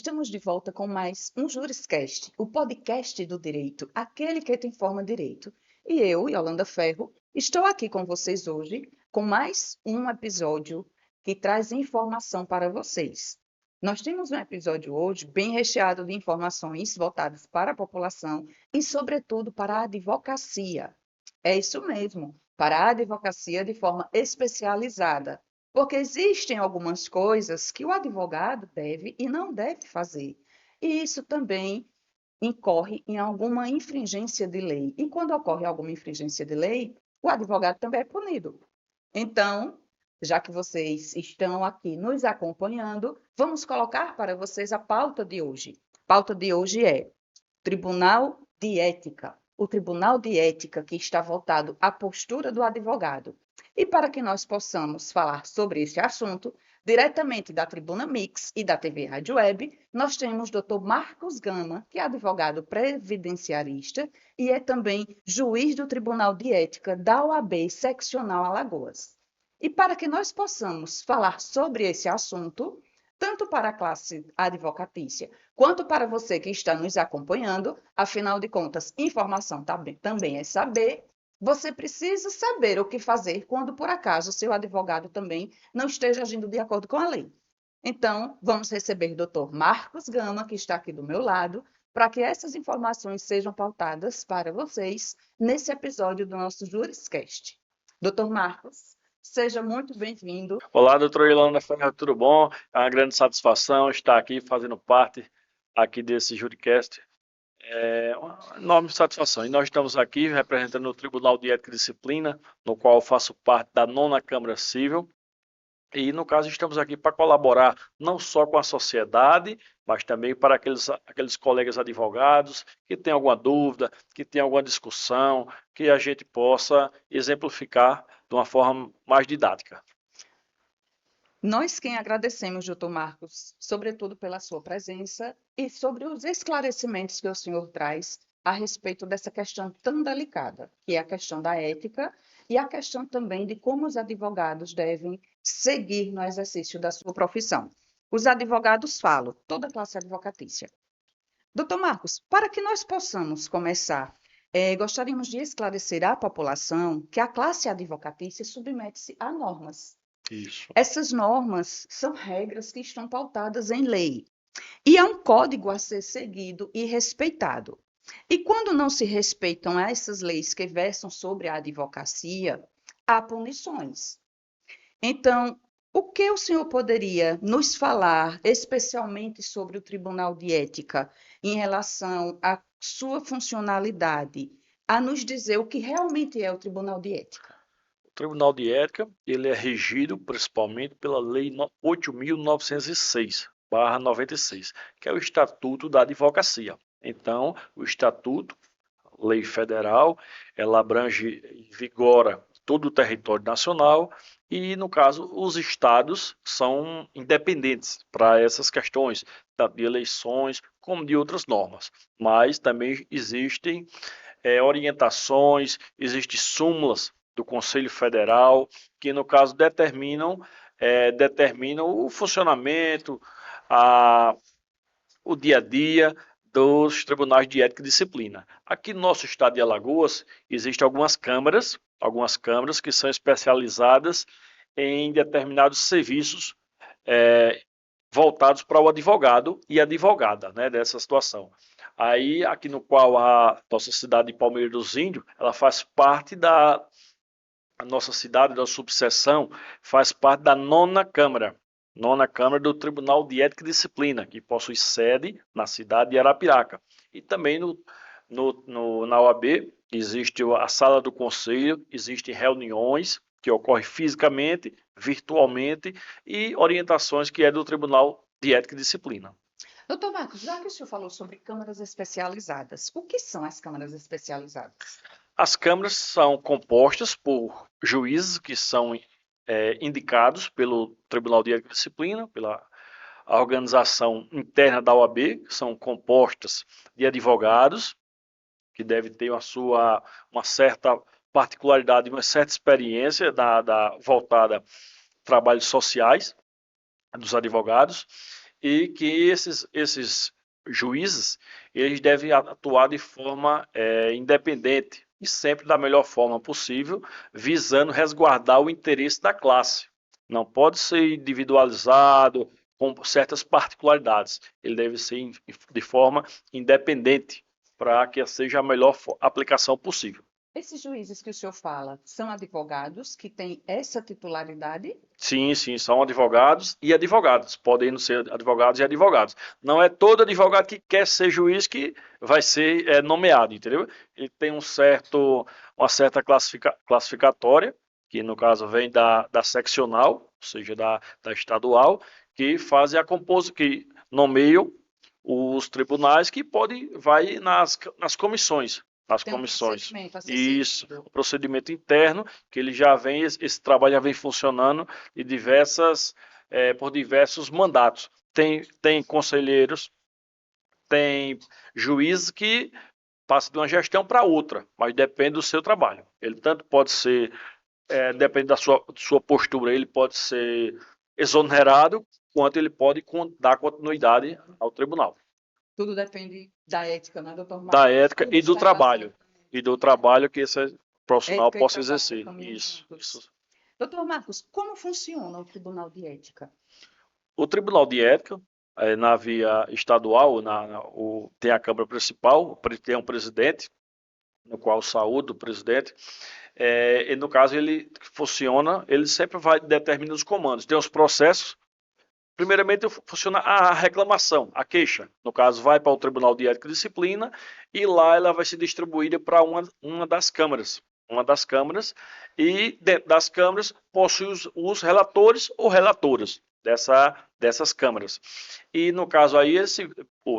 estamos de volta com mais um Juriscast, o podcast do direito, aquele que te informa direito. E eu, Yolanda Ferro, estou aqui com vocês hoje com mais um episódio que traz informação para vocês. Nós temos um episódio hoje bem recheado de informações voltadas para a população e, sobretudo, para a advocacia. É isso mesmo, para a advocacia de forma especializada. Porque existem algumas coisas que o advogado deve e não deve fazer. E isso também incorre em alguma infringência de lei. E quando ocorre alguma infringência de lei, o advogado também é punido. Então, já que vocês estão aqui nos acompanhando, vamos colocar para vocês a pauta de hoje. A pauta de hoje é Tribunal de Ética. O Tribunal de Ética que está voltado à postura do advogado. E para que nós possamos falar sobre esse assunto, diretamente da Tribuna Mix e da TV Rádio Web, nós temos o Dr. Marcos Gama, que é advogado previdenciarista e é também juiz do Tribunal de Ética da OAB Seccional Alagoas. E para que nós possamos falar sobre esse assunto, tanto para a classe advocatícia, quanto para você que está nos acompanhando, afinal de contas, informação também é saber, você precisa saber o que fazer quando, por acaso, seu advogado também não esteja agindo de acordo com a lei. Então, vamos receber o Dr. Marcos Gama, que está aqui do meu lado, para que essas informações sejam pautadas para vocês nesse episódio do nosso Juriscast. Dr. Marcos, seja muito bem-vindo. Olá, doutora Yolanda Ferreira, tudo bom? É uma grande satisfação estar aqui fazendo parte aqui desse Juricast. É uma enorme satisfação. E nós estamos aqui representando o Tribunal de Ética e Disciplina, no qual eu faço parte da 9ª Câmara Civil. E, no caso, estamos aqui para colaborar não só com a sociedade, mas também para aqueles colegas advogados que têm alguma dúvida, que têm alguma discussão, que a gente possa exemplificar de uma forma mais didática. Nós quem agradecemos, doutor Marcos, sobretudo pela sua presença e sobre os esclarecimentos que o senhor traz a respeito dessa questão tão delicada, que é a questão da ética e a questão também de como os advogados devem seguir no exercício da sua profissão. Os advogados falam, toda a classe advocatícia. Doutor Marcos, para que nós possamos começar, gostaríamos de esclarecer à população que a classe advocatícia submete-se a normas. Isso. Essas normas são regras que estão pautadas em lei e é um código a ser seguido e respeitado. E quando não se respeitam essas leis que versam sobre a advocacia, há punições. Então, o que o senhor poderia nos falar, especialmente sobre o Tribunal de Ética, em relação à sua funcionalidade, a nos dizer o que realmente é o Tribunal de Ética? O Tribunal de Ética, ele é regido principalmente pela Lei 8.906/96, que é o Estatuto da Advocacia. Então, o Estatuto, lei federal, ela abrange e vigora todo o território nacional e, no caso, os estados são independentes para essas questões, tanto de eleições como de outras normas. Mas também existem orientações, existem súmulas do Conselho Federal, que no caso determinam o funcionamento, o dia a dia dos tribunais de ética e disciplina. Aqui no nosso estado de Alagoas, existem algumas câmaras que são especializadas em determinados serviços voltados para o advogado e advogada, né, dessa situação. Aí, aqui no qual a nossa cidade de Palmeira dos Índios, ela faz parte a nossa cidade, da subseção, faz parte da 9ª Câmara. 9ª Câmara do Tribunal de Ética e Disciplina, que possui sede na cidade de Arapiraca. E também na OAB existe a sala do conselho, existem reuniões que ocorrem fisicamente, virtualmente, e orientações que é do Tribunal de Ética e Disciplina. Doutor Marcos, já que o senhor falou sobre câmaras especializadas, o que são as câmaras especializadas? As câmaras são compostas por juízes que são indicados pelo Tribunal de Ética e Disciplina, pela organização interna da OAB, que são compostas de advogados, que devem ter uma certa particularidade, uma certa experiência voltada a trabalhos sociais dos advogados, e que esses juízes eles devem atuar de forma independente e sempre da melhor forma possível, visando resguardar o interesse da classe. Não pode ser individualizado com certas particularidades. Ele deve ser de forma independente para que seja a melhor aplicação possível. Esses juízes que o senhor fala são advogados que têm essa titularidade? Sim, sim, são advogados e advogados, podendo ser advogados e advogados. Não é todo advogado que quer ser juiz que vai ser nomeado, entendeu? Ele tem uma certa classificatória, que no caso vem da seccional, ou seja, da estadual, que fazem que nomeiam os tribunais que vai nas comissões. Nas Tem um comissões. procedimento a ser Isso, seguido. o procedimento interno, que ele já vem, esse trabalho já vem funcionando por diversos mandatos. Tem conselheiros, tem juízes que passam de uma gestão para outra, mas depende do seu trabalho. Ele tanto pode ser, depende da sua postura, ele pode ser exonerado, quanto ele pode dar continuidade ao tribunal. Tudo depende da ética, né, doutor Marcos? Da ética Tudo e do está trabalho. relacionado E do trabalho que esse profissional ética e possa trabalho exercer. caminham Isso, juntos. isso. Doutor Marcos, como funciona o Tribunal de Ética? O Tribunal de Ética, na via estadual, tem a Câmara Principal, tem um presidente, no qual saúde o presidente, e no caso ele funciona, ele sempre vai determinar os comandos. Tem os processos. Primeiramente, funciona a reclamação, a queixa. No caso, vai para o Tribunal de Ética e Disciplina e lá ela vai ser distribuída para uma das câmaras. Uma das câmaras, e dentro das câmaras possui os relatores ou relatoras dessas câmaras. E no caso aí,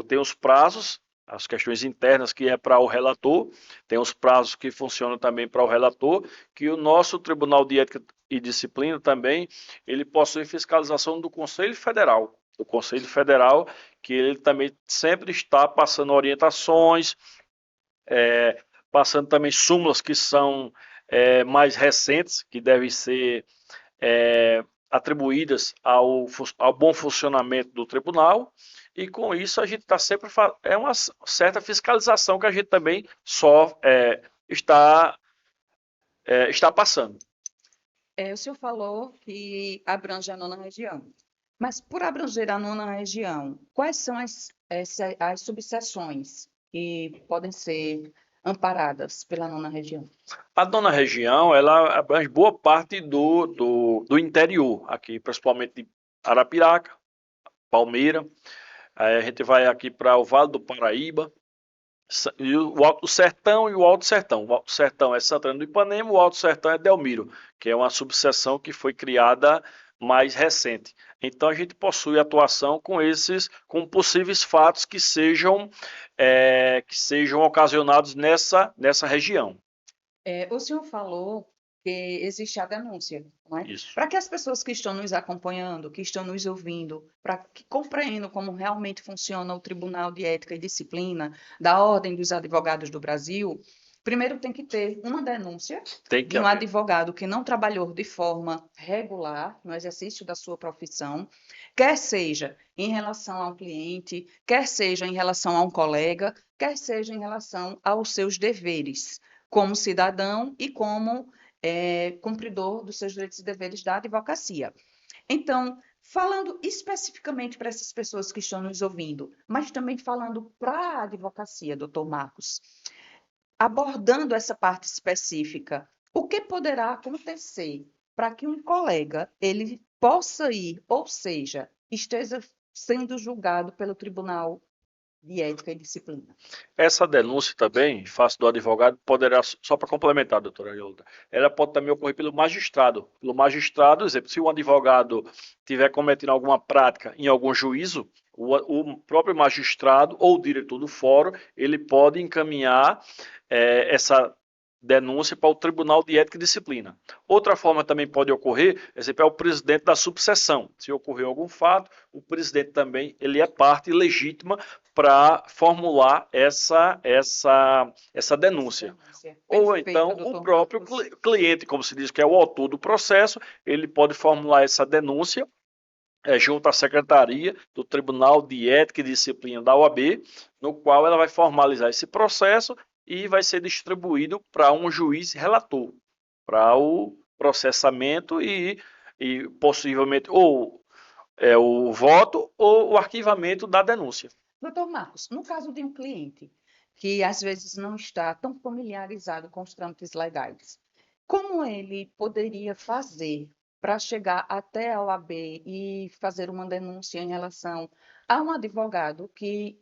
tem os prazos, as questões internas que é para o relator, tem os prazos que funcionam também para o relator, que o nosso Tribunal de Ética e Disciplina também, ele possui fiscalização do Conselho Federal. O Conselho Federal, que ele também sempre está passando orientações, passando também súmulas que são mais recentes, que devem ser atribuídas ao bom funcionamento do tribunal, e com isso a gente está sempre uma certa fiscalização que a gente também está passando. O senhor falou que abrange a nona região, mas por abranger a nona região, quais são as subseções que podem ser amparadas pela nona região? A nona região, ela abrange boa parte do interior, aqui, principalmente de Arapiraca, Palmeira. Aí a gente vai aqui para o Vale do Paraíba, e o Alto Sertão e o Alto Sertão. O Alto Sertão é Santana do Ipanema, o Alto Sertão é Delmiro, que é uma subseção que foi criada mais recente. Então a gente possui atuação com possíveis fatos que sejam ocasionados nessa região. O senhor falou que existe a denúncia, não é? Isso. Para que as pessoas que estão nos acompanhando, que estão nos ouvindo, para que compreendam como realmente funciona o Tribunal de Ética e Disciplina da Ordem dos Advogados do Brasil, primeiro tem que ter uma denúncia de um advogado que não trabalhou de forma regular no exercício da sua profissão, quer seja em relação a um cliente, quer seja em relação a um colega, quer seja em relação aos seus deveres como cidadão e como cumpridor dos seus direitos e deveres da advocacia. Então, falando especificamente para essas pessoas que estão nos ouvindo, mas também falando para a advocacia, doutor Marcos, abordando essa parte específica, o que poderá acontecer para que um colega ele possa ir, ou seja, esteja sendo julgado pelo Tribunal de Ética e Disciplina? Essa denúncia também, face do advogado, poderá, só para complementar, doutora Yolda, ela pode também ocorrer pelo magistrado. Pelo magistrado, exemplo, se um advogado tiver cometendo alguma prática em algum juízo, o próprio magistrado ou o diretor do fórum, ele pode encaminhar essa denúncia para o Tribunal de Ética e Disciplina. Outra forma também pode ocorrer, exemplo, é o presidente da subseção. Se ocorrer algum fato, o presidente também ele é parte legítima para formular essa denúncia. Ou então o próprio cliente, como se diz que é o autor do processo, ele pode formular essa denúncia junto à secretaria do Tribunal de Ética e Disciplina da OAB, no qual ela vai formalizar esse processo e vai ser distribuído para um juiz relator, para o processamento e possivelmente ou o voto ou o arquivamento da denúncia. Doutor Marcos, no caso de um cliente que às vezes não está tão familiarizado com os trâmites legais, como ele poderia fazer para chegar até a OAB e fazer uma denúncia em relação a um advogado que,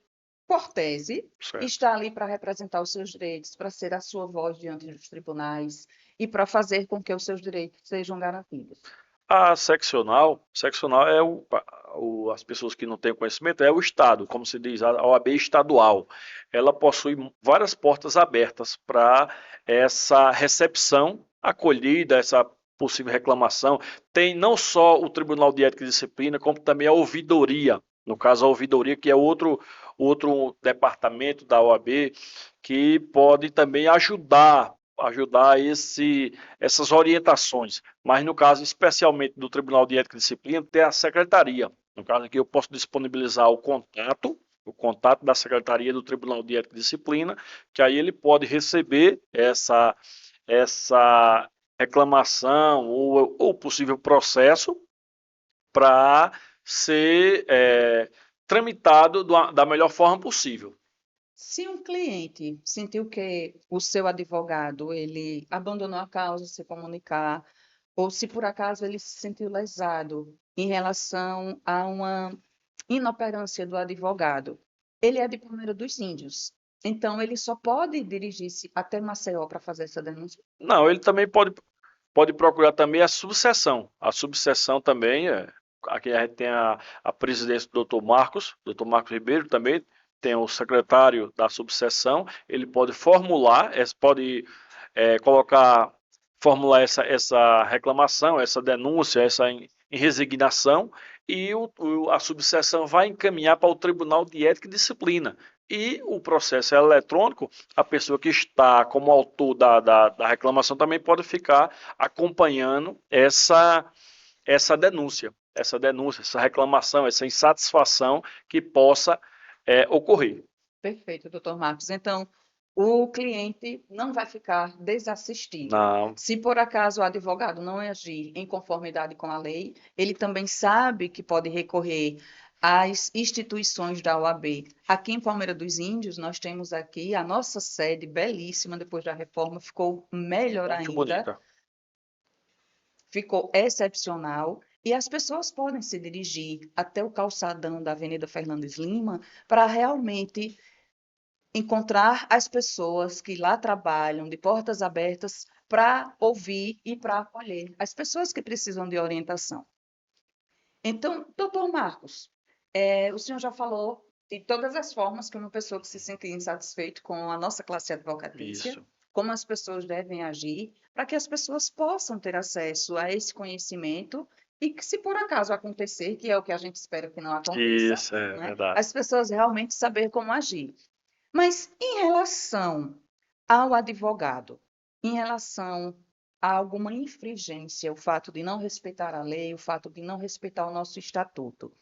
por tese, Certo. está ali para representar os seus direitos, para ser a sua voz diante dos tribunais e para fazer com que os seus direitos sejam garantidos? A seccional é as pessoas que não têm conhecimento, é o Estado, como se diz, a OAB estadual. Ela possui várias portas abertas para essa recepção, acolhida, essa possível reclamação. Tem não só o Tribunal de Ética e Disciplina, como também a ouvidoria. No caso, a ouvidoria, que é outro departamento da OAB, que pode também ajudar essas orientações, mas no caso especialmente do Tribunal de Ética e Disciplina, tem a secretaria. No caso aqui eu posso disponibilizar o contato da secretaria do Tribunal de Ética e Disciplina, que aí ele pode receber essa reclamação ou possível processo para ser tramitado da melhor forma possível. Se um cliente sentiu que o seu advogado ele abandonou a causa se comunicar, ou se por acaso ele se sentiu lesado em relação a uma inoperância do advogado, ele é de Palmeira dos Índios. Então, ele só pode dirigir-se até Maceió para fazer essa denúncia? Não, ele também pode procurar também a subseção. A subseção também, aqui a gente tem a presidência do Dr. Marcos Ribeiro também, tem o secretário da subseção, ele pode formular, pode formular essa reclamação, essa denúncia, essa em resignação, e a subseção vai encaminhar para o Tribunal de Ética e Disciplina. E o processo é eletrônico, a pessoa que está como autor da reclamação também pode ficar acompanhando essa denúncia, essa reclamação, essa insatisfação que possa ocorrer. Perfeito, doutor Marcos. Então, o cliente não vai ficar desassistido. Não. Se por acaso o advogado não agir em conformidade com a lei, ele também sabe que pode recorrer às instituições da OAB. Aqui em Palmeira dos Índios, nós temos aqui a nossa sede belíssima, depois da reforma, ficou melhor Muito ainda. bonita. Ficou excepcional. E as pessoas podem se dirigir até o calçadão da Avenida Fernandes Lima para realmente encontrar as pessoas que lá trabalham de portas abertas para ouvir e para acolher as pessoas que precisam de orientação. Então, doutor Marcos, o senhor já falou de todas as formas que uma pessoa que se sentir insatisfeito com a nossa classe advocatícia, Isso. como as pessoas devem agir, para que as pessoas possam ter acesso a esse conhecimento e que, se por acaso acontecer, que é o que a gente espera que não aconteça, Isso, é né, verdade. as pessoas realmente saber como agir. Mas em relação ao advogado, em relação a alguma infringência, o fato de não respeitar a lei, o fato de não respeitar o nosso estatuto,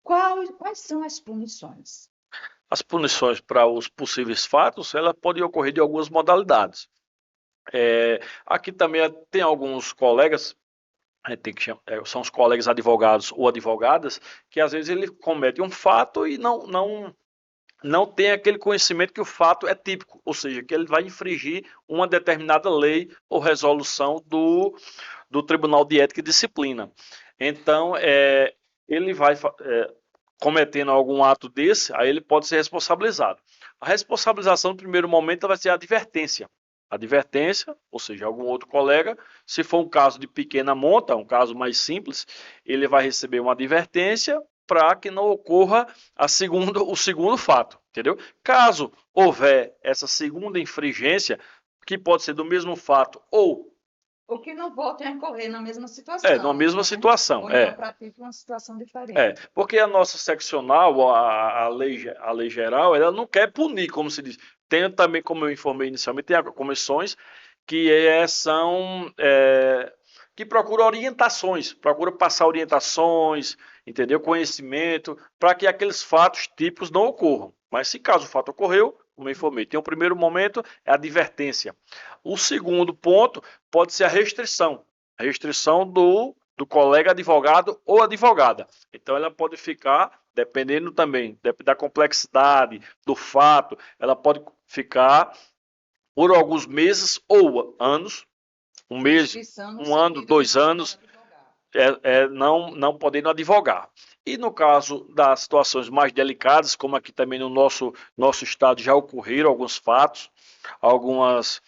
quais são as punições? As punições para os possíveis fatos, ela pode ocorrer de algumas modalidades. Aqui também tem alguns colegas, tem que chamar, são os colegas advogados ou advogadas, que às vezes ele comete um fato e não tem aquele conhecimento que o fato é típico, ou seja, que ele vai infringir uma determinada lei ou resolução do Tribunal de Ética e Disciplina. Então, ele vai cometendo algum ato desse, aí ele pode ser responsabilizado. A responsabilização, no primeiro momento, vai ser a advertência. Advertência, ou seja, algum outro colega, se for um caso de pequena monta, um caso mais simples, ele vai receber uma advertência para que não ocorra o segundo fato, entendeu? Caso houver essa segunda infringência, que pode ser do mesmo fato ou que não voltem a incorrer na mesma situação. na mesma situação. Ou então pratique uma situação diferente. Porque a nossa seccional, a lei geral, ela não quer punir, como se diz. Tem também, como eu informei inicialmente, tem comissões que que procuram orientações, procuram passar orientações, entendeu? Conhecimento, para que aqueles fatos típicos não ocorram. Mas se caso o fato ocorreu, como eu informei, tem o primeiro momento, é a advertência. O segundo ponto pode ser a restrição do colega advogado ou advogada. Então ela pode ficar, dependendo também da complexidade do fato, ela pode ficar por alguns meses ou anos, um mês, um ano, 2 anos, não podendo advogar. E no caso das situações mais delicadas, como aqui também no nosso estado já ocorreram alguns fatos, algumas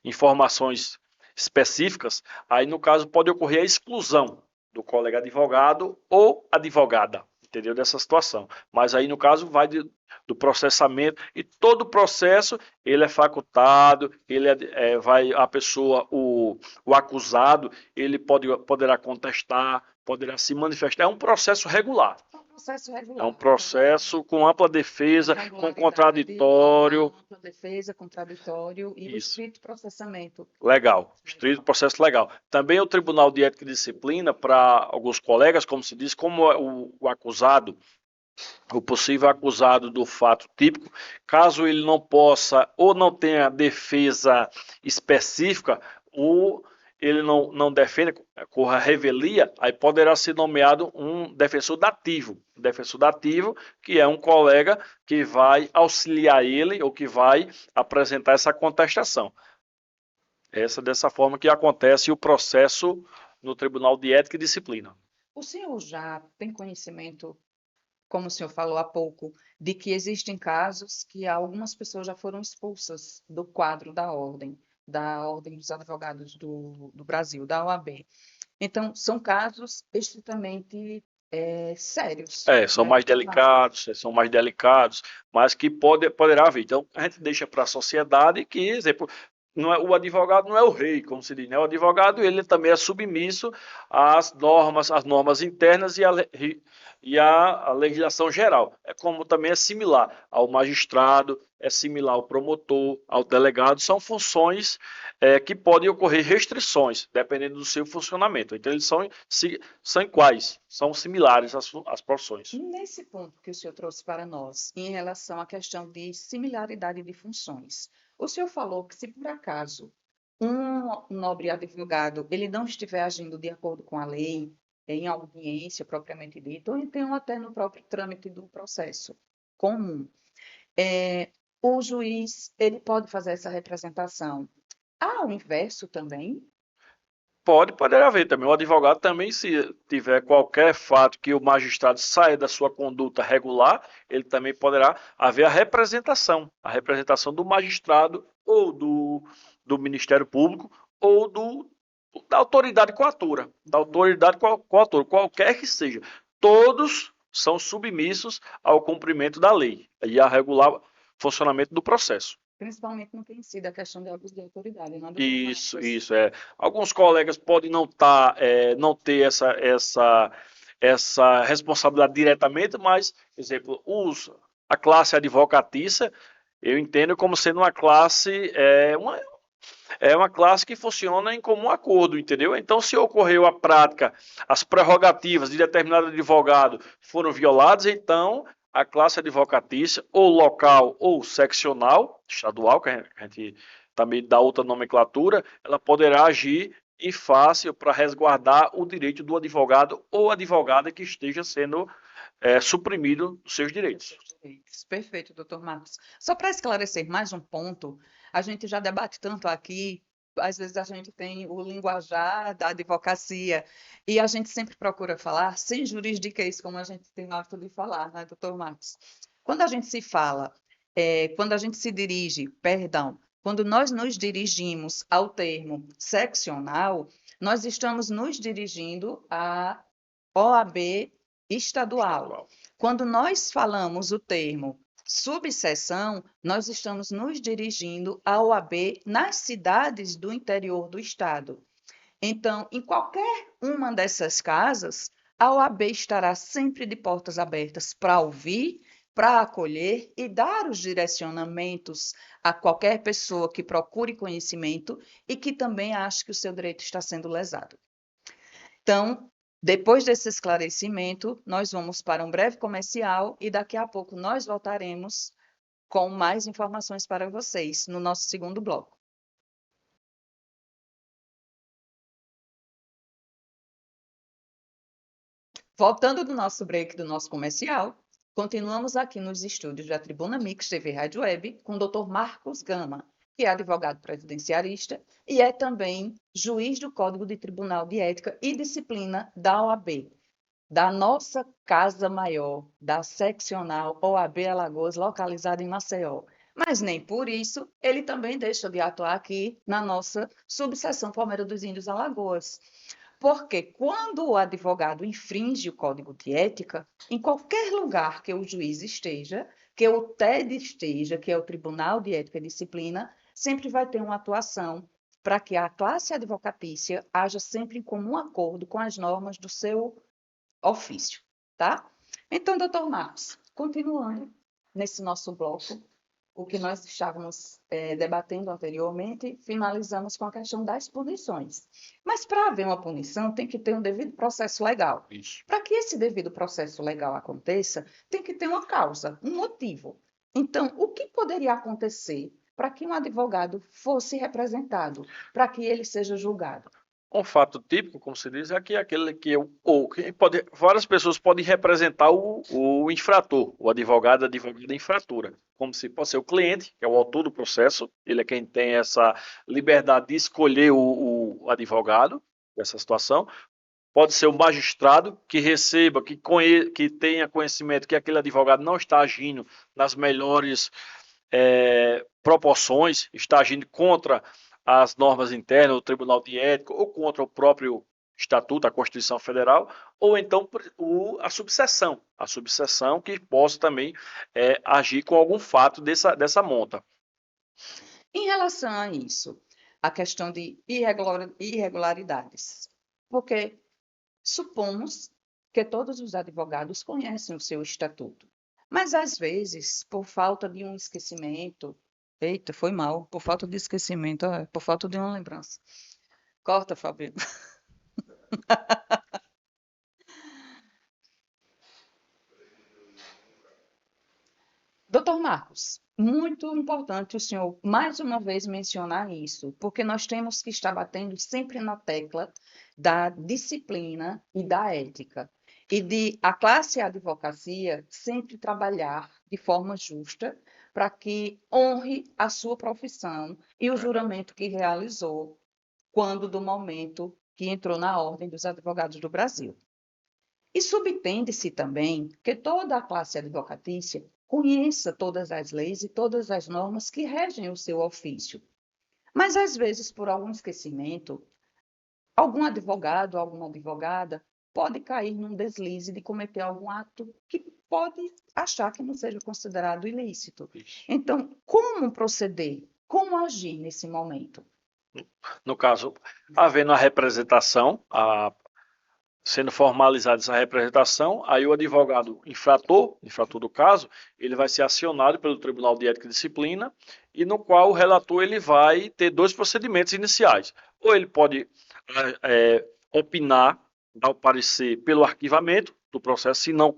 informações específicas, aí no caso pode ocorrer a exclusão do colega advogado ou advogada, entendeu? Dessa situação. Mas aí no caso vai do processamento e todo o processo ele é facultado, a pessoa, o acusado, ele poderá contestar, poderá se manifestar. É um processo regular. É um processo com ampla defesa, com contraditório. Ampla defesa, contraditório e o estrito processamento. Legal, estrito processo legal. Também o Tribunal de Ética e Disciplina, para alguns colegas, como se diz, como o acusado, o possível acusado do fato típico, caso ele não possa ou não tenha defesa específica, ou ele não defenda, corra revelia, aí poderá ser nomeado um defensor dativo. Defensor dativo, que é um colega que vai auxiliar ele ou que vai apresentar essa contestação. Dessa forma que acontece o processo no Tribunal de Ética e Disciplina. O senhor já tem conhecimento, como o senhor falou há pouco, de que existem casos que algumas pessoas já foram expulsas do quadro da Ordem dos Advogados do Brasil, da OAB. Então, são casos estritamente sérios. São mais delicados, mas que poderá haver. Então, a gente deixa para a sociedade que, exemplo, o advogado não é o rei, como se diz, né? O advogado ele também é submisso às normas internas e à legislação geral. É como também é similar ao magistrado, é similar ao promotor, ao delegado, são funções que podem ocorrer restrições, dependendo do seu funcionamento. Então, eles são iguais, são similares às profissões. Nesse ponto que o senhor trouxe para nós, em relação à questão de similaridade de funções, o senhor falou que se por acaso um nobre advogado ele não estiver agindo de acordo com a lei, em audiência propriamente dita, ou então até no próprio trâmite do processo comum, o juiz ele pode fazer essa representação. Há o inverso também? Poderá haver também. O advogado também, se tiver qualquer fato que o magistrado saia da sua conduta regular, ele também poderá haver a representação do magistrado ou do Ministério Público ou da autoridade coatora, qualquer que seja. Todos são submissos ao cumprimento da lei e a regular funcionamento do processo. Principalmente não tem sido a questão de abuso de autoridade, não? Isso. Alguns colegas podem não ter essa responsabilidade diretamente, mas, exemplo, a classe advocatícia, eu entendo como sendo uma classe, uma classe que funciona em comum acordo, entendeu? Então, se ocorreu a prática, as prerrogativas de determinado advogado foram violadas, então a classe advocatícia, ou local ou seccional, estadual, que a gente também dá outra nomenclatura, ela poderá agir em face para resguardar o direito do advogado ou advogada que esteja sendo suprimido dos seus direitos. Perfeito, doutor Marcos. Só para esclarecer mais um ponto, a gente já debate tanto aqui, às vezes a gente tem o linguajar da advocacia e a gente sempre procura falar sem juridiquês, como a gente tem o hábito de falar, né, doutor Marcos? Quando a gente se fala, quando a gente se dirige, perdão, quando nós nos dirigimos ao termo seccional, nós estamos nos dirigindo à OAB estadual. Quando nós falamos o termo subseção, nós estamos nos dirigindo à OAB nas cidades do interior do estado. Então, em qualquer uma dessas casas, a OAB estará sempre de portas abertas para ouvir, para acolher e dar os direcionamentos a qualquer pessoa que procure conhecimento e que também ache que o seu direito está sendo lesado. Então, Depois desse esclarecimento, nós vamos para um breve comercial e daqui a pouco nós voltaremos com mais informações para vocês no nosso segundo bloco. Voltando do nosso break do nosso comercial, continuamos aqui nos estúdios da Tribuna Mix TV Rádio Web com o Dr. Marcos Gama, que é advogado previdenciarista e é também juiz do Código de Tribunal de Ética e Disciplina da OAB, da nossa Casa Maior, da seccional OAB Alagoas, localizada em Maceió. Mas nem por isso ele também deixa de atuar aqui na nossa subseção Palmeira dos Índios Alagoas. Porque quando o advogado infringe o Código de Ética, em qualquer lugar que o juiz esteja, que o TED esteja, que é o Tribunal de Ética e Disciplina, sempre vai ter uma atuação para que a classe advocatícia haja sempre em comum acordo com as normas do seu ofício, tá? Então, doutor Marcos, continuando nesse nosso bloco, o que nós estávamos debatendo anteriormente, finalizamos com a questão das punições. Mas para haver uma punição, tem que ter um devido processo legal. Para que esse devido processo legal aconteça, tem que ter uma causa, um motivo. Então, o que poderia acontecer para que um advogado fosse representado, para que ele seja julgado? Um fato típico, como se diz, é que aquele várias pessoas podem representar o infrator, o advogado, a advogada infratora, como se pode ser o cliente, que é o autor do processo, ele é quem tem essa liberdade de escolher o advogado dessa situação. Pode ser o magistrado que receba, que tenha conhecimento que aquele advogado não está agindo nas melhores proporções, está agindo contra as normas internas do Tribunal de Ética ou contra o próprio Estatuto, a Constituição Federal, ou então a subseção que possa também agir com algum fato dessa monta. Em relação a isso, a questão de irregularidades, porque supomos que todos os advogados conhecem o seu estatuto, mas às vezes, por falta de um esquecimento, eita, foi mal, por falta de esquecimento, por falta de uma lembrança. Corta, Fabio. Doutor Marcos, muito importante o senhor mais uma vez mencionar isso, porque nós temos que estar batendo sempre na tecla da disciplina e da ética, e de a classe advocacia sempre trabalhar de forma justa para que honre a sua profissão e o juramento que realizou quando do momento que entrou na Ordem dos Advogados do Brasil. E subtende-se também que toda a classe advocatícia conheça todas as leis e todas as normas que regem o seu ofício. Mas, às vezes, por algum esquecimento, algum advogado, alguma advogada pode cair num deslize de cometer algum ato que pode achar que não seja considerado ilícito. Então, como proceder? Como agir nesse momento? No caso, havendo a representação, sendo formalizada essa representação, aí o advogado infrator do caso, ele vai ser acionado pelo Tribunal de Ética e Disciplina, e no qual o relator ele vai ter dois procedimentos iniciais. Ou ele pode opinar, dar o parecer pelo arquivamento do processo, se não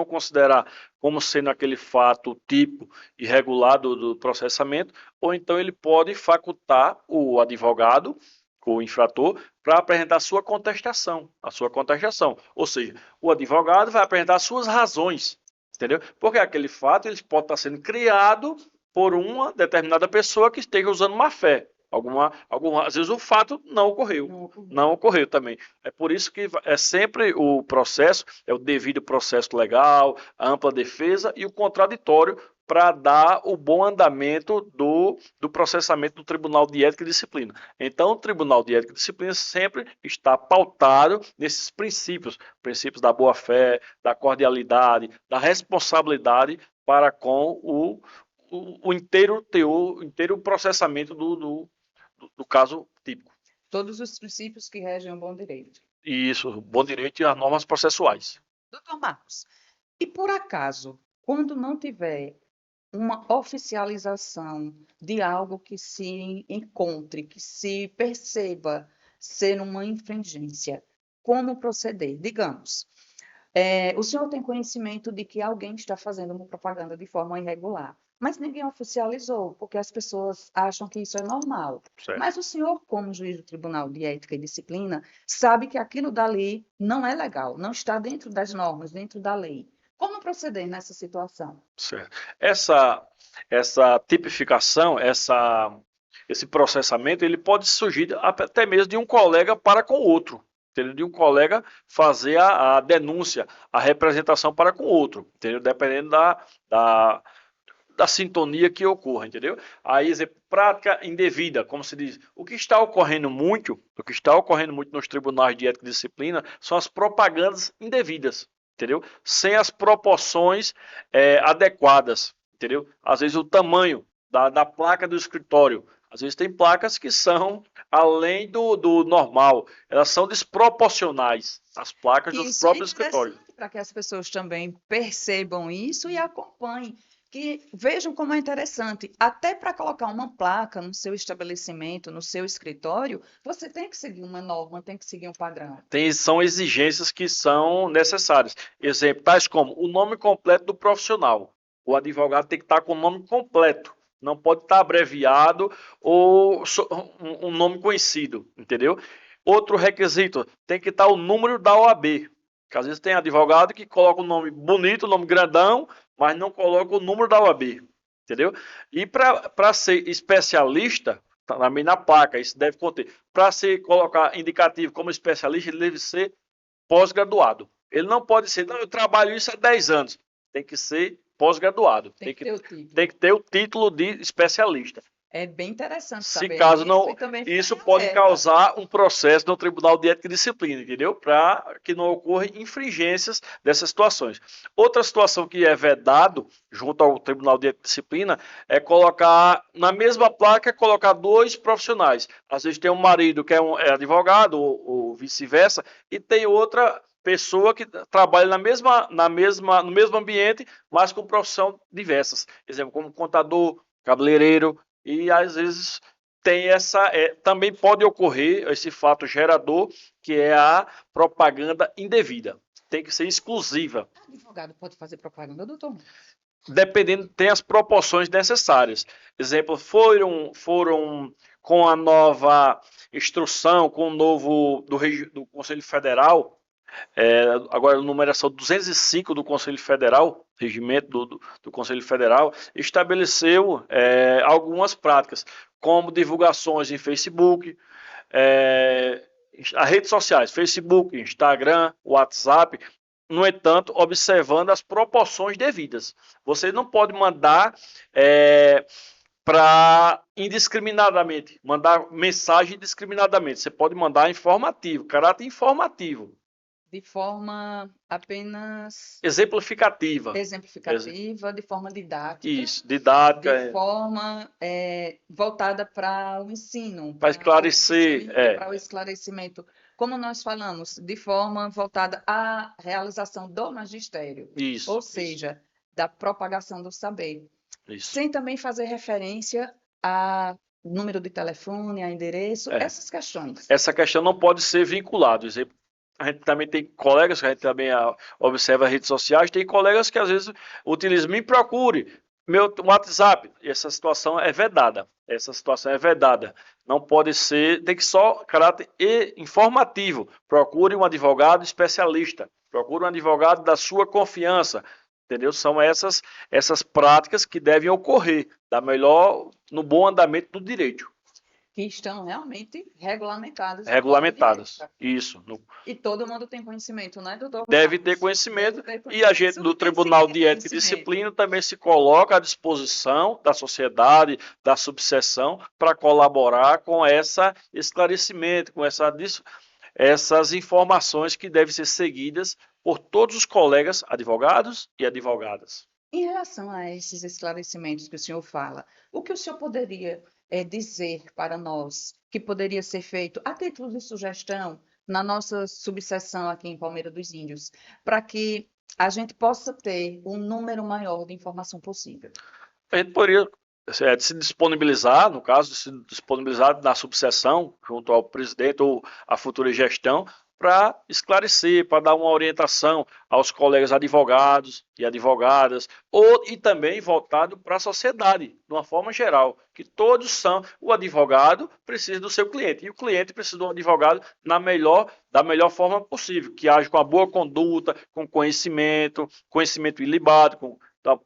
considerar como sendo aquele fato tipo irregular do processamento, ou então ele pode facultar o advogado, o infrator, para apresentar a sua contestação. Ou seja, o advogado vai apresentar as suas razões, entendeu? Porque aquele fato ele pode estar sendo criado por uma determinada pessoa que esteja usando má fé. Às vezes o fato não ocorreu também. É por isso que é sempre o processo, é o devido processo legal, a ampla defesa e o contraditório para dar o bom andamento do processamento do Tribunal de Ética e Disciplina. Então, o Tribunal de Ética e Disciplina sempre está pautado nesses princípios da boa-fé, da cordialidade, da responsabilidade para com o inteiro teor, o inteiro processamento do caso típico. Todos os princípios que regem o bom direito. Isso, bom direito e as normas processuais. Doutor Marcos, e por acaso, quando não tiver uma oficialização de algo que se encontre, que se perceba ser uma infringência, como proceder. Digamos, o senhor tem conhecimento de que alguém está fazendo uma propaganda de forma irregular, mas ninguém oficializou, porque as pessoas acham que isso é normal. Certo. Mas o senhor, como juiz do Tribunal de Ética e Disciplina, sabe que aquilo dali não é legal, não está dentro das normas, dentro da lei. Como proceder nessa situação? Certo. Essa tipificação, esse processamento, ele pode surgir até mesmo de um colega para com o outro. Entendeu? De um colega fazer a denúncia, a representação para com o outro, entendeu? Dependendo da sintonia que ocorra, entendeu? Aí, exemplo, prática indevida, como se diz. O que está ocorrendo muito nos tribunais de ética e disciplina são as propagandas indevidas, entendeu? Sem as proporções adequadas, entendeu? Às vezes o tamanho da placa do escritório, às vezes tem placas que são além do normal, elas são desproporcionais, as placas dos Isso é próprios escritórios. interessante para que as pessoas também percebam isso e acompanhem, que vejam como é interessante. Até para colocar uma placa no seu estabelecimento, no seu escritório, você tem que seguir uma norma, tem que seguir um padrão. São exigências que são necessárias. Exemplo, tais como o nome completo do profissional. O advogado tem que estar com o nome completo. Não pode estar abreviado ou um nome conhecido, entendeu? Outro requisito, tem que estar o número da OAB. Porque às vezes tem advogado que coloca o nome bonito, o nome grandão, mas não coloca o número da OAB, entendeu? E para ser especialista, também na placa, isso deve conter. Para se colocar indicativo como especialista, ele deve ser pós-graduado. Ele não pode ser, não, eu trabalho isso há 10 anos. Tem que ser pós-graduado. Tem que ter o título. Tem que ter o título de especialista. É bem interessante Se saber caso isso não, e também isso ficar pode alerta. causar um processo no Tribunal de Ética e Disciplina, entendeu? Para que não ocorra infringências dessas situações. Outra situação que é vedado junto ao Tribunal de Ética e Disciplina é colocar na mesma placa colocar dois profissionais. Às vezes tem um marido que é advogado ou vice-versa e tem outra pessoa que trabalha no mesmo ambiente, mas com profissão diversas. Exemplo, como contador, cabeleireiro, e às vezes tem também pode ocorrer esse fato gerador, que é a propaganda indevida. Tem que ser exclusiva. O advogado pode fazer propaganda, doutor? Dependendo, tem as proporções necessárias. Exemplo, foram com a nova instrução, com o novo do Conselho Federal, agora a numeração 205 do Conselho Federal, regimento do Conselho Federal, estabeleceu algumas práticas, como divulgações em Facebook, as redes sociais, Facebook, Instagram, WhatsApp. No entanto, observando as proporções devidas. Você não pode mandar para indiscriminadamente, mandar mensagem indiscriminadamente. Você pode mandar informativo, caráter informativo. De forma apenas Exemplificativa. de forma didática. Isso, didática. De forma voltada para o ensino. Para esclarecer. Para o esclarecimento. Como nós falamos, de forma voltada à realização do magistério. Isso. Ou seja, da propagação do saber. Isso. Sem também fazer referência a número de telefone, a endereço, essas questões. Essa questão não pode ser vinculada. Exemplo, a gente também tem colegas que a gente também observa as redes sociais, tem colegas que às vezes utilizam, me procure, meu WhatsApp, e essa situação é vedada. Não pode ser, tem que só caráter informativo. Procure um advogado especialista, procure um advogado da sua confiança, entendeu? São essas práticas que devem ocorrer no bom andamento do direito. Que estão realmente regulamentadas. Isso. E todo mundo tem conhecimento, né, doutor? Deve ter conhecimento. E a gente do Tribunal de Ética e Disciplina também se coloca à disposição da sociedade, da subseção, para colaborar com esse esclarecimento, com essas informações que devem ser seguidas por todos os colegas advogados e advogadas. Em relação a esses esclarecimentos que o senhor fala, o que o senhor poderia dizer para nós que poderia ser feito a título de sugestão na nossa subseção aqui em Palmeira dos Índios, para que a gente possa ter um número maior de informação possível? A gente poderia se disponibilizar, no caso, se disponibilizar na subseção, junto ao presidente ou à futura gestão, para esclarecer, para dar uma orientação aos colegas advogados e advogadas, e também voltado para a sociedade, de uma forma geral, que todos são, o advogado precisa do seu cliente, e o cliente precisa de um advogado da melhor forma possível, que age com a boa conduta, com conhecimento ilibado,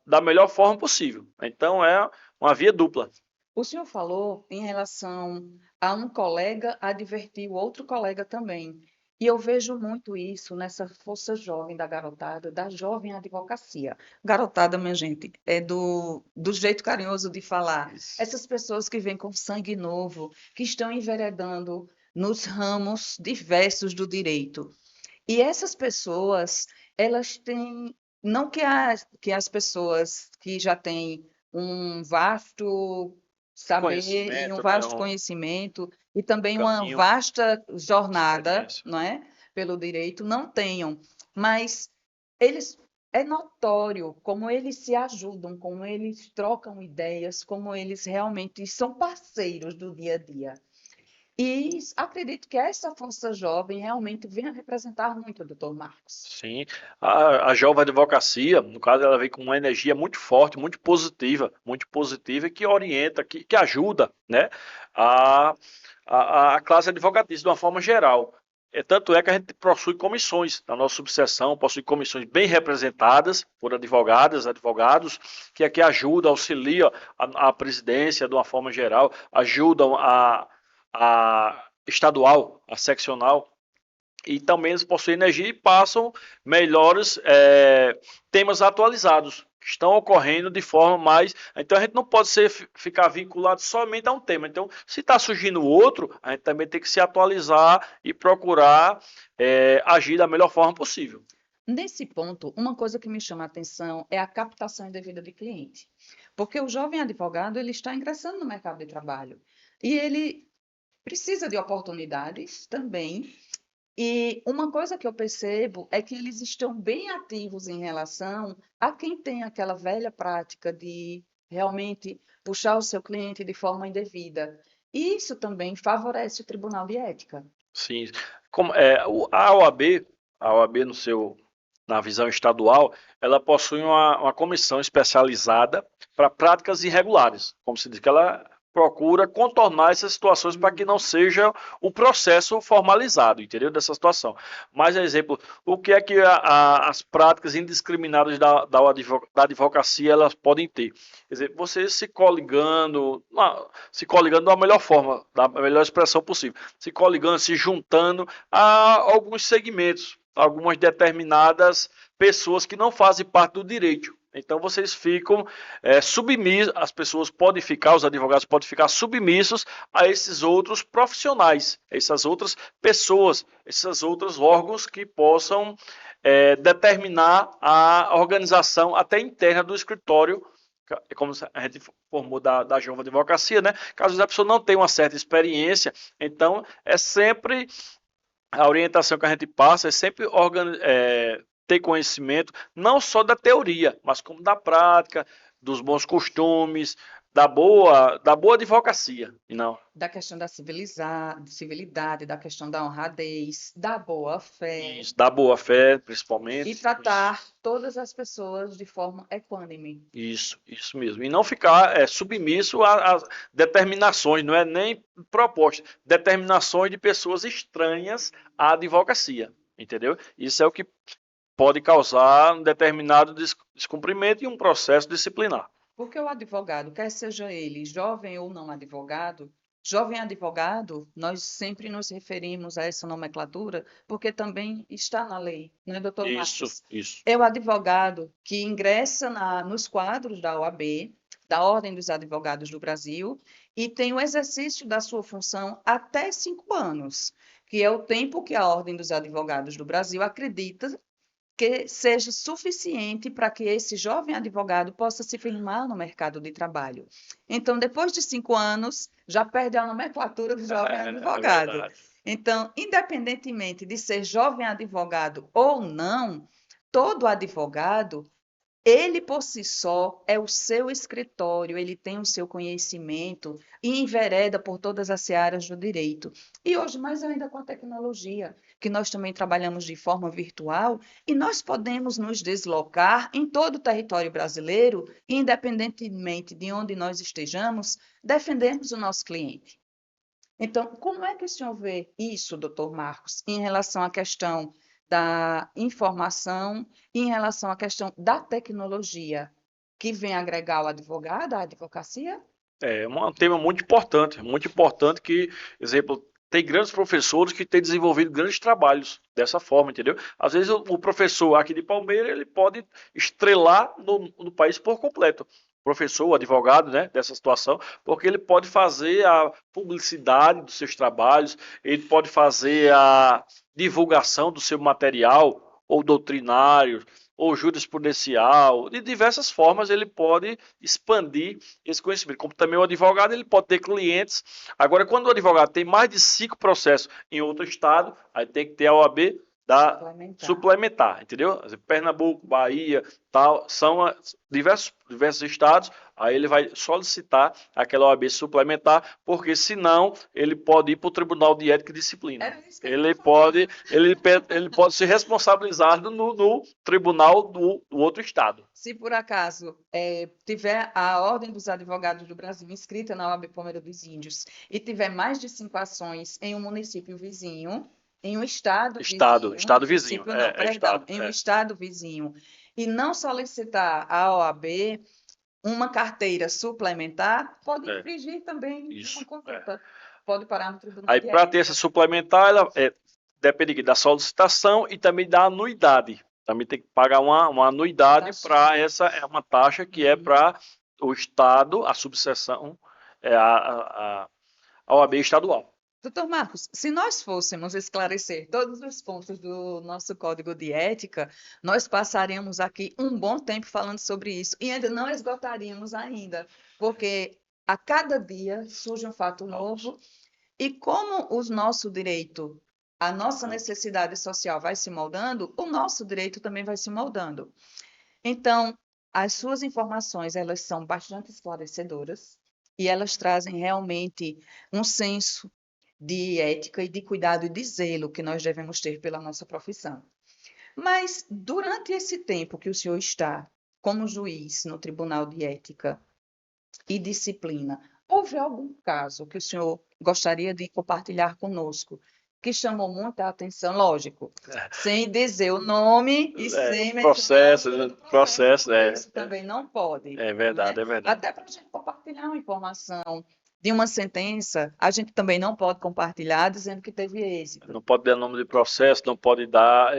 da melhor forma possível. Então, é uma via dupla. O senhor falou em relação a um colega advertir o outro colega também. E eu vejo muito isso nessa força jovem da garotada, da jovem advocacia. Garotada, minha gente, é do jeito carinhoso de falar. Essas pessoas que vêm com sangue novo, que estão enveredando nos ramos diversos do direito. E essas pessoas, elas têm, não que as pessoas que já têm um vasto saber e um Conhecimento, né? vasto conhecimento e também uma Caminho, vasta jornada, experiência. não é, pelo direito, não tenham, mas eles é notório como eles se ajudam, como eles trocam ideias, como eles realmente são parceiros do dia a dia. E acredito que essa força jovem realmente venha representar muito o doutor Marcos. Sim, a jovem advocacia, no caso, ela vem com uma energia muito forte, muito positiva e que orienta, que ajuda, né, a, a classe advocatícia de uma forma geral. Tanto é que a gente possui comissões na nossa subseção, possui comissões bem representadas por advogadas, advogados, que aqui ajudam, auxiliam a presidência de uma forma geral, ajudam a estadual, a seccional, e também eles possuem energia e passam melhores temas atualizados que estão ocorrendo de forma mais. Então a gente não pode ficar vinculado somente a um tema. Então, se está surgindo outro, a gente também tem que se atualizar e procurar agir da melhor forma possível. Nesse ponto, uma coisa que me chama a atenção é a captação indevida de cliente. Porque o jovem advogado ele está ingressando no mercado de trabalho e ele precisa de oportunidades também. E uma coisa que eu percebo é que eles estão bem ativos em relação a quem tem aquela velha prática de realmente puxar o seu cliente de forma indevida. E isso também favorece o Tribunal de Ética. Sim, como, a OAB na visão estadual, ela possui uma comissão especializada para práticas irregulares, como se diz, que ela procura contornar essas situações para que não seja um processo formalizado, entendeu? Dessa situação. Mas, exemplo, o que é que as práticas indiscriminadas da advocacia elas podem ter? Quer dizer, você se coligando da melhor forma, da melhor expressão possível, se coligando, se juntando a alguns segmentos, algumas determinadas pessoas que não fazem parte do direito. Então vocês ficam submissos, as pessoas podem ficar, os advogados podem ficar submissos a esses outros profissionais, essas outras pessoas, esses outros órgãos que possam determinar a organização até interna do escritório, como a gente formou da jovem advocacia, né? Caso a pessoa não tenha uma certa experiência, então é sempre a orientação que a gente passa é sempre ter conhecimento não só da teoria, mas como da prática, dos bons costumes, da boa advocacia. E não. Da questão da civilidade, da questão da honradez, da boa-fé. Isso, da boa fé, E principalmente. tratar todas as pessoas de forma equânime. Isso mesmo. E não ficar submisso a determinações, não é nem proposta, determinações de pessoas estranhas à advocacia. Entendeu? Isso é o que pode causar um determinado descumprimento e um processo disciplinar. Porque o advogado, quer seja ele jovem ou não advogado, jovem advogado, nós sempre nos referimos a essa nomenclatura, porque também está na lei, não é, doutor Marcos? Isso. É o advogado que ingressa nos quadros da OAB, da Ordem dos Advogados do Brasil, e tem o exercício da sua função até 5 anos, que é o tempo que a Ordem dos Advogados do Brasil acredita que seja suficiente para que esse jovem advogado possa se firmar no mercado de trabalho. Então, depois de 5 anos, já perde a nomenclatura do jovem advogado. Então, independentemente de ser jovem advogado ou não, todo advogado Ele, por si só, é o seu escritório, ele tem o seu conhecimento e envereda por todas as searas do direito. E hoje, mais ainda com a tecnologia, que nós também trabalhamos de forma virtual, e nós podemos nos deslocar em todo o território brasileiro, independentemente de onde nós estejamos, defendermos o nosso cliente. Então, como é que o senhor vê isso, doutor Marcos, em relação à questão da informação e em relação à questão da tecnologia, que vem agregar o advogado, a advocacia? É um tema muito importante que, exemplo, tem grandes professores que têm desenvolvido grandes trabalhos dessa forma, entendeu? Às vezes o professor aqui de Palmeiras, ele pode estrelar no país por completo. Professor, o advogado, né, dessa situação, porque ele pode fazer a publicidade dos seus trabalhos, ele pode fazer a divulgação do seu material, ou doutrinário, ou jurisprudencial, de diversas formas ele pode expandir esse conhecimento. Como também o advogado, ele pode ter clientes. Agora, quando o advogado tem mais de 5 processos em outro estado, aí tem que ter a OAB suplementar, entendeu? Pernambuco, Bahia, tal, são diversos estados, aí ele vai solicitar aquela OAB suplementar, porque senão ele pode ir para o Tribunal de Ética e Disciplina. Ele pode ser responsabilizado no tribunal do outro estado. Se por acaso tiver a Ordem dos Advogados do Brasil inscrita na OAB Palmeira dos Índios e tiver mais de 5 ações em um município vizinho, em um estado vizinho, em um estado vizinho, e não solicitar à OAB uma carteira suplementar, pode infringir também uma conduta. Pode parar no tribunal. Aí, para ter essa suplementar, ela depende da solicitação e também da anuidade. Também tem que pagar uma anuidade para essa, é uma taxa que é para o Estado, a subseção, a OAB estadual. Doutor Marcos, se nós fôssemos esclarecer todos os pontos do nosso código de ética, nós passaríamos aqui um bom tempo falando sobre isso e ainda não esgotaríamos ainda, porque a cada dia surge um fato novo e como o nosso direito, a nossa necessidade social vai se moldando, o nosso direito também vai se moldando. Então, as suas informações, elas são bastante esclarecedoras e elas trazem realmente um senso de ética e de cuidado e de zelo que nós devemos ter pela nossa profissão. Mas, durante esse tempo que o senhor está como juiz no Tribunal de Ética e Disciplina, houve algum caso que o senhor gostaria de compartilhar conosco que chamou muita atenção, lógico, sem dizer o nome e sem processo também não pode. É verdade, né? É verdade. Até para a gente compartilhar uma informação de uma sentença, a gente também não pode compartilhar dizendo que teve êxito. Não pode dar nome de processo, não pode dar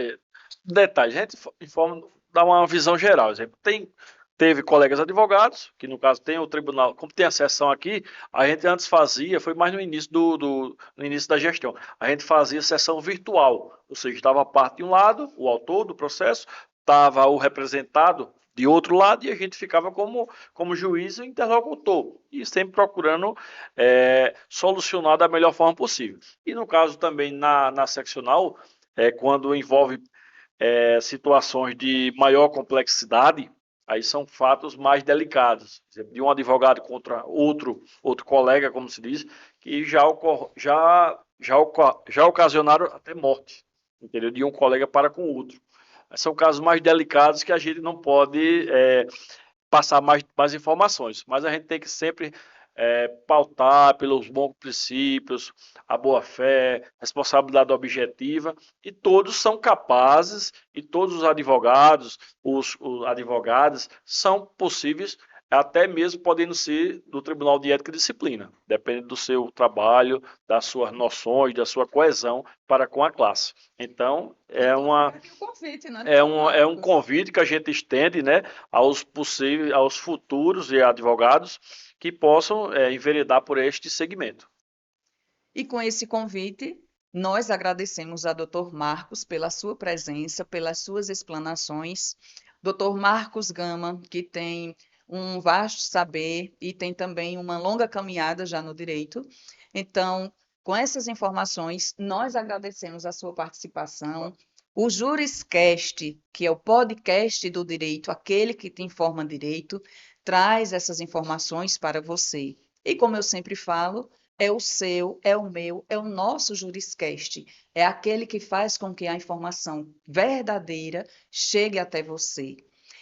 detalhes. A gente informa, dá uma visão geral. Exemplo, teve colegas advogados, que no caso tem o tribunal, como tem a sessão aqui, a gente antes fazia, foi mais no início no início da gestão, a gente fazia sessão virtual, ou seja, estava a parte de um lado, o autor do processo, estava o representado de outro lado e a gente ficava como juiz e interlocutor, e sempre procurando solucionar da melhor forma possível. E no caso também na seccional, quando envolve situações de maior complexidade, aí são fatos mais delicados, de um advogado contra outro colega, como se diz, que já ocasionaram até morte, entendeu? De um colega para com o outro. São casos mais delicados que a gente não pode passar mais informações, mas a gente tem que sempre pautar pelos bons princípios, a boa-fé, responsabilidade objetiva, e todos são capazes, e todos os advogados, os advogadas, são possíveis, até mesmo podendo ser do Tribunal de Ética e Disciplina, depende do seu trabalho, das suas noções, da sua coesão para com a classe. Então, é um convite que a gente estende, né, aos futuros advogados que possam enveredar por este segmento. E com esse convite, nós agradecemos a Dr. Marcos pela sua presença, pelas suas explanações. Dr. Marcos Gama, que tem um vasto saber e tem também uma longa caminhada já no direito. Então, com essas informações, nós agradecemos a sua participação. O Juriscast, que é o podcast do direito, aquele que te informa direito, traz essas informações para você. E como eu sempre falo, é o seu, é o meu, é o nosso Juriscast. É aquele que faz com que a informação verdadeira chegue até você.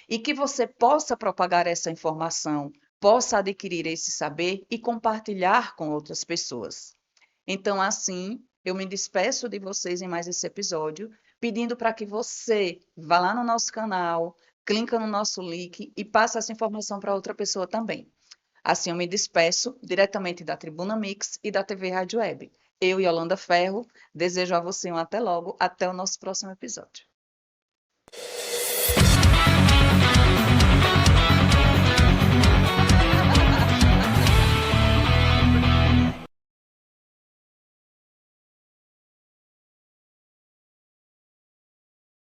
E que você possa propagar essa informação, possa adquirir esse saber e compartilhar com outras pessoas. Então, assim, eu me despeço de vocês em mais esse episódio, pedindo para que você vá lá no nosso canal, clica no nosso link e passe essa informação para outra pessoa também. Assim, eu me despeço diretamente da Tribuna Mix e da TV Rádio Web. Eu, Yolanda Ferro, desejo a você um até logo, até o nosso próximo episódio.